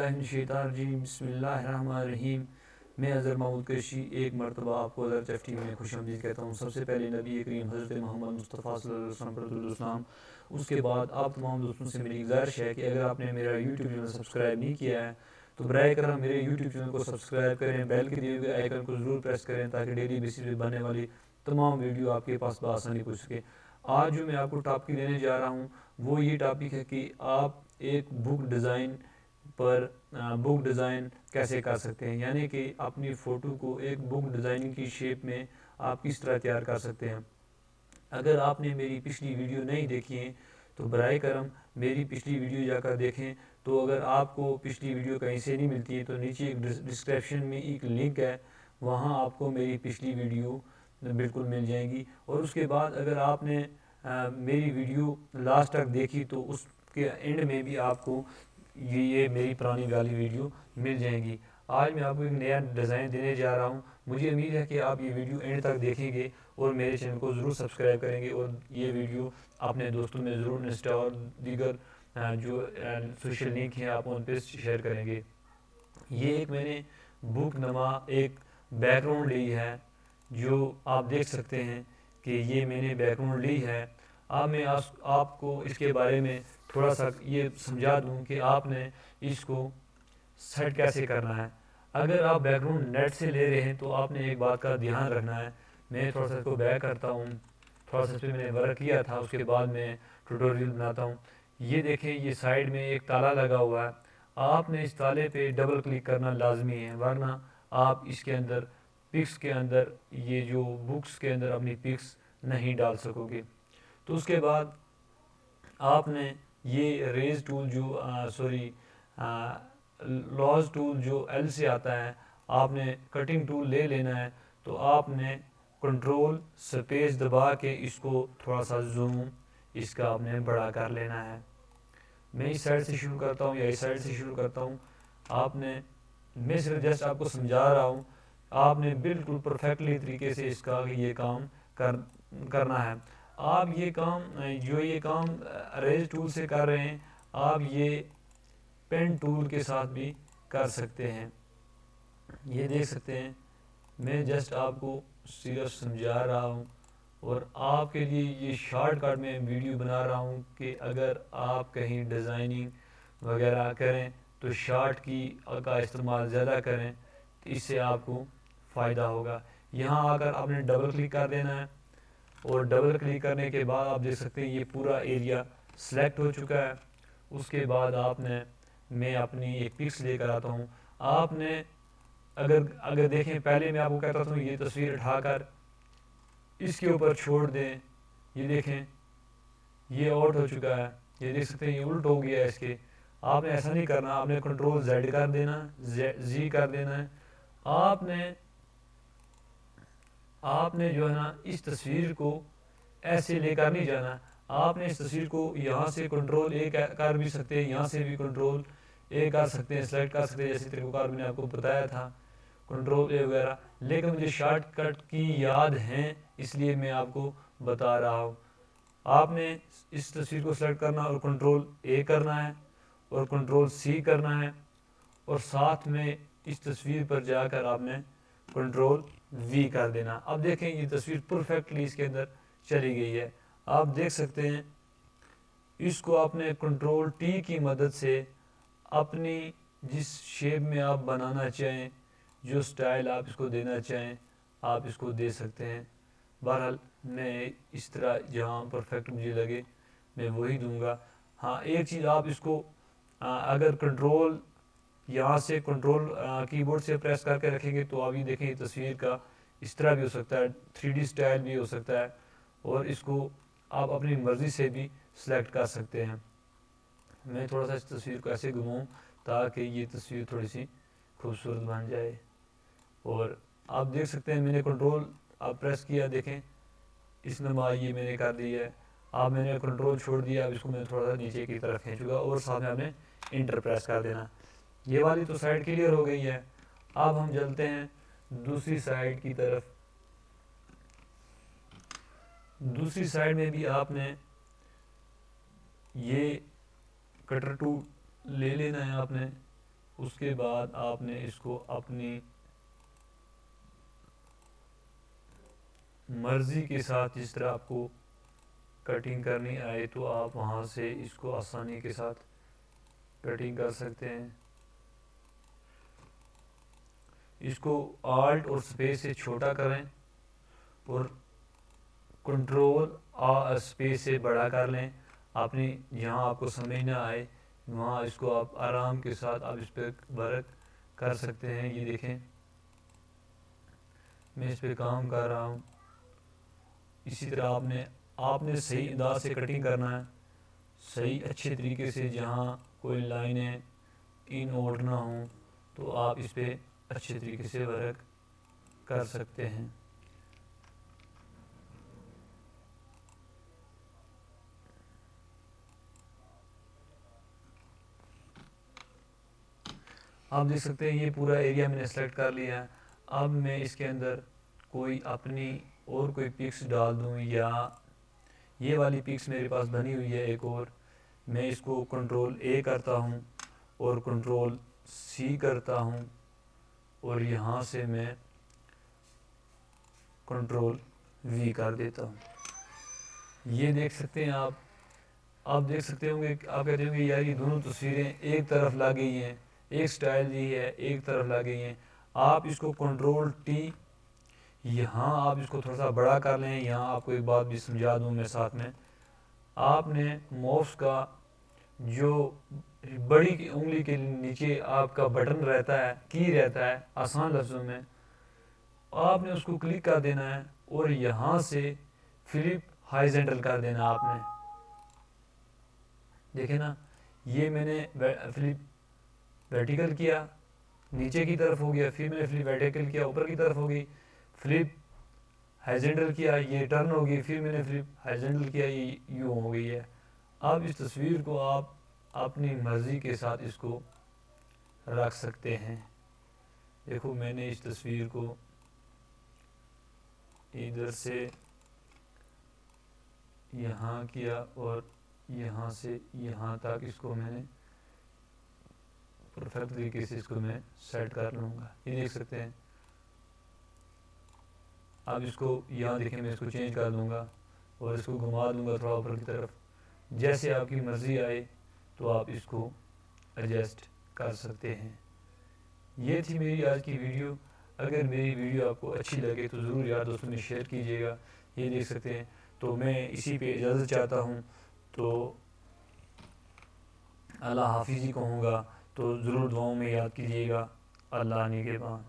औज़ुबिल्लाहिमिनश्शैतानिर्रजीम बिस्मिल्लाहिर्रहमानिर्रहीम। मैं अज़हर महमूद कुरैशी एक मरतबा आपको अज़हर चैफ टीवी में खुशामदीद कहता हूँ। सबसे पहले नबी करीम हज़रत मोहम्मद मुस्तफ़ा सल्लल्लाहु अलैहि वसल्लम, उसके बाद आप तमाम दोस्तों से मेरी गुजारिश है कि अगर आपने मेरा यूट्यूब चैनल सब्सक्राइब नहीं किया है तो बराए करम मेरे यूट्यूब चैनल को सब्सक्राइब करें, बेल के दिए हुए आइकन को ज़रूर प्रेस करें ताकि डेली बेसिस पे बनने वाली तमाम वीडियो आपके पास बआसानी पहुँच सके। आज जो मैं आपको टॉपिक देने जा रहा हूँ वो ये टॉपिक है कि आप एक बुक डिज़ाइन कैसे कर सकते हैं, यानी कि अपनी फ़ोटो को एक बुक डिज़ाइनिंग की शेप में आप किस तरह तैयार कर सकते हैं। अगर आपने मेरी पिछली वीडियो नहीं देखी है तो बराए करम मेरी पिछली वीडियो जाकर देखें। तो अगर आपको पिछली वीडियो कहीं से नहीं मिलती है तो नीचे एक डिस्क्रिप्शन में एक लिंक है, वहाँ आपको मेरी पिछली वीडियो बिल्कुल मिल जाएगी। और उसके बाद अगर आपने मेरी वीडियो लास्ट तक देखी तो उसके एंड में भी आपको ये मेरी पुरानी वाली वीडियो मिल जाएगी। आज मैं आपको एक नया डिज़ाइन देने जा रहा हूँ। मुझे उम्मीद है कि आप ये वीडियो एंड तक देखेंगे और मेरे चैनल को ज़रूर सब्सक्राइब करेंगे और ये वीडियो अपने दोस्तों में ज़रूर इंस्टा और दीगर जो सोशल लिंक हैं आप उन पर शेयर करेंगे। ये एक मैंने बुक नमा एक बैकग्राउंड ली है जो आप देख सकते हैं कि ये मैंने बैकग्राउंड ली है। अब मैं आपको इसके बारे में थोड़ा सा ये समझा दूं कि आपने इसको सेट कैसे करना है। अगर आप बैकग्राउंड नेट से ले रहे हैं तो आपने एक बात का ध्यान रखना है। मैं थोड़ा सा इसको बैक करता हूँ, थोड़ा सा इस पर मैंने वर्क किया था, उसके बाद मैं ट्यूटोरियल बनाता हूँ। ये देखें, ये साइड में एक ताला लगा हुआ है। आपने इस ताले पे डबल क्लिक करना लाजमी है, वरना आप इसके अंदर पिक्स के अंदर ये जो बुक्स के अंदर अपनी पिक्स नहीं डाल सकोगे। तो उसके बाद आपने ये रेज टूल जो लॉज टूल जो एल से आता है, आपने कटिंग टूल ले लेना है। तो आपने कंट्रोल स्पेस दबा के इसको थोड़ा सा जूम इसका आपने बड़ा कर लेना है। मैं इस साइड से शुरू करता हूँ या इस साइड से शुरू करता हूँ। मैं सिर्फ जस्ट आपको समझा रहा हूँ, आपने बिल्कुल परफेक्टली तरीके से इसका ये काम करना है। आप ये काम रेज टूल से कर रहे हैं, आप ये पेन टूल के साथ भी कर सकते हैं। ये देख सकते हैं, मैं जस्ट आपको सिर्फ समझा रहा हूँ और आपके लिए ये शॉर्टकट में वीडियो बना रहा हूँ कि अगर आप कहीं डिज़ाइनिंग वगैरह करें तो शॉर्ट की का इस्तेमाल ज़्यादा करें, तो इससे आपको फ़ायदा होगा। यहाँ आकर आपने डबल क्लिक कर देना है और डबल क्लिक करने के बाद आप देख सकते हैं ये पूरा एरिया सेलेक्ट हो चुका है। उसके बाद मैं अपनी एक पिक्स लेकर आता हूँ। आपने अगर देखें, पहले मैं आपको कहता था ये तस्वीर उठाकर इसके ऊपर छोड़ दें, ये देखें ये आउट हो चुका है, ये देख सकते हैं ये उल्ट हो गया है इसके। आपने ऐसा नहीं करना, आपने कंट्रोल जेड कर देना, जी कर देना है। आपने जो है ना इस तस्वीर को ऐसे लेकर नहीं जाना। आपने इस तस्वीर को यहाँ से कंट्रोल ए कर भी सकते हैं, यहाँ से भी कंट्रोल ए कर सकते हैं, सेलेक्ट कर सकते हैं, जैसे तरीक़ाकार मैंने आपको बताया था कंट्रोल ए वगैरह। लेकिन मुझे शॉर्टकट की याद हैं इसलिए मैं आपको बता रहा हूँ। आपने इस तस्वीर को सेलेक्ट करना और कंट्रोल ए करना है और कंट्रोल सी करना है और साथ में इस तस्वीर पर जाकर आपने कंट्रोल वी कर देना। अब देखें ये तस्वीर परफेक्टली इसके अंदर चली गई है। आप देख सकते हैं इसको आपने कंट्रोल टी की मदद से अपनी जिस शेप में आप बनाना चाहें, जो स्टाइल आप इसको देना चाहें, आप इसको दे सकते हैं। बहरहाल मैं इस तरह जहाँ परफेक्ट मुझे लगे मैं वही दूंगा। हाँ, एक चीज़ आप इसको अगर कंट्रोल यहाँ से कंट्रोल कीबोर्ड से प्रेस करके रखेंगे तो अभी देखें तस्वीर का इस तरह भी हो सकता है, 3D स्टाइल भी हो सकता है और इसको आप अपनी मर्ज़ी से भी सिलेक्ट कर सकते हैं। मैं थोड़ा सा इस तस्वीर को ऐसे घुमाऊँ ताकि ये तस्वीर थोड़ी सी खूबसूरत बन जाए। और आप देख सकते हैं मैंने कंट्रोल आप प्रेस किया, देखें इस नमा ये मैंने कर दी है। अब मैंने कंट्रोल छोड़ दिया, अब इसको मैं थोड़ा सा नीचे की तरफ खींचूंगा और साथ में आपने इंटर प्रेस कर देना। ये वाली तो साइड क्लियर हो गई है। अब हम चलते हैं दूसरी साइड की तरफ। दूसरी साइड में भी आपने ये कटर टूल ले लेना है आपने उसके बाद आपने इसको अपनी मर्ज़ी के साथ जिस तरह आपको कटिंग करनी आए तो आप वहाँ से इसको आसानी के साथ कटिंग कर सकते हैं। इसको आल्ट और स्पेस से छोटा करें और कंट्रोल स्पेस से बड़ा कर लें। आपने जहाँ आपको समझ ना आए वहाँ इसको आप आराम के साथ आप इस पर वर्क कर सकते हैं। ये देखें मैं इस पर काम कर रहा हूँ। इसी तरह आपने सही अंदाज से कटिंग करना है, सही अच्छे तरीके से, जहाँ कोई लाइनें इन आउट ना हो, तो आप इस पर अच्छे तरीके से वर्क कर सकते हैं। आप देख सकते हैं ये पूरा एरिया मैंने सेलेक्ट कर लिया है। अब मैं इसके अंदर कोई अपनी और कोई पिक्स डाल दूँ, या ये वाली पिक्स मेरे पास बनी हुई है एक और, मैं इसको कंट्रोल ए करता हूँ और कंट्रोल सी करता हूँ और यहाँ से मैं कंट्रोल वी कर देता हूँ। ये देख सकते हैं आप देख सकते होंगे, आप कहते होंगे यार ये दोनों तस्वीरें एक तरफ ला गई हैं, एक स्टाइल दी है एक तरफ ला गई हैं। आप इसको कंट्रोल टी, यहाँ आप इसको थोड़ा सा बड़ा कर लें। यहाँ आपको एक बात भी समझा दूँ मैं साथ में, आपने माउस का जो बड़ी की उंगली के नीचे आपका बटन रहता है, की रहता है, आसान लफ्ज़ों में आपने उसको क्लिक कर देना है और यहाँ से फ्लिप हॉरिजॉन्टल कर देना आपने। देखे ना, ये मैंने फ्लिप वर्टिकल किया नीचे की तरफ हो गया, फिर मैंने फ्लिप वर्टिकल किया ऊपर की तरफ हो गई, फ्लिप हॉरिजॉन्टल किया ये टर्न हो गई, फिर मैंने फ्लिप हॉरिजॉन्टल किया ये यूँ हो गई है। अब इस तस्वीर को आप अपनी मर्ज़ी के साथ इसको रख सकते हैं। देखो मैंने इस तस्वीर को इधर से यहाँ किया और यहाँ से यहाँ तक इसको मैंने परफेक्ट तरीके से इसको मैं सेट कर लूँगा। ये देख सकते हैं। अब इसको यहाँ देखें, मैं इसको चेंज कर दूँगा और इसको घुमा दूँगा थोड़ा ऊपर की तरफ, जैसे आपकी मर्ज़ी आए तो आप इसको एडजस्ट कर सकते हैं। ये थी मेरी आज की वीडियो। अगर मेरी वीडियो आपको अच्छी लगे तो ज़रूर यार दोस्तों में शेयर कीजिएगा। ये देख सकते हैं। तो मैं इसी पे इजाज़त चाहता हूँ, तो अल्लाह हाफिज़ ही कहूँगा, तो ज़रूर दुआओं में याद कीजिएगा। अल्लाह निगहबान।